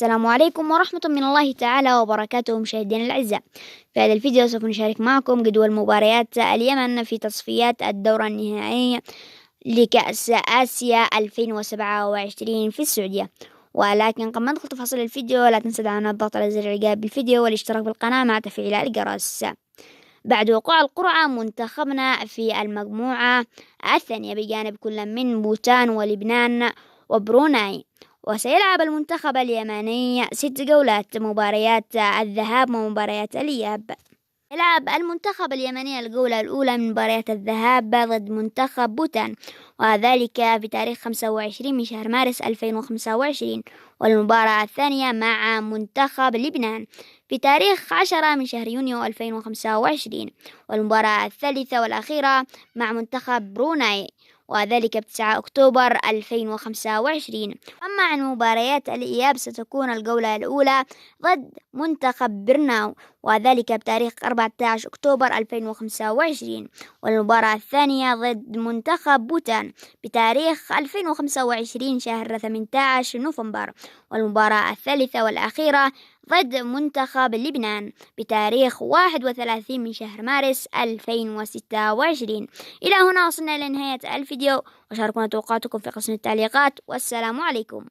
السلام عليكم ورحمة من الله تعالى وبركاته مشاهدينا الأعزاء. في هذا الفيديو سوف نشارك معكم جدول مباريات اليمن في تصفيات الدورة النهائية لكأس آسيا 2027 في السعودية. ولكن قبل ما ندخل تفاصيل الفيديو لا تنسى دعمنا الضغط على زر الإعجاب بالفيديو والاشتراك بالقناة مع تفعيل الجرس. بعد وقوع القرعة منتخبنا في المجموعة الثانية بجانب كل من بوتان ولبنان وبروناي، وسيلعب المنتخب اليمني 6 جولات مباريات الذهاب ومباريات الإياب. يلعب المنتخب اليمني الجولة الأولى من مباريات الذهاب ضد منتخب بوتان، وذلك بتاريخ 25 من شهر مارس 2025، والمباراة الثانية مع منتخب لبنان في تاريخ 10 من شهر يونيو 2025، والمباراة الثالثة والأخيرة مع منتخب بروناي وذلك ب 9 أكتوبر 2025. أما عن مباريات الإياب ستكون الجولة الأولى ضد منتخب برناو وذلك بتاريخ 14 أكتوبر 2025، والمباراة الثانية ضد منتخب بوتان بتاريخ 2025 شهر 18 نوفمبر، والمباراة الثالثة والأخيرة ضد منتخب لبنان بتاريخ 31 من شهر مارس 2026. إلى هنا وصلنا إلى نهاية الفيديو، وشاركونا توقعاتكم في قسم التعليقات، والسلام عليكم.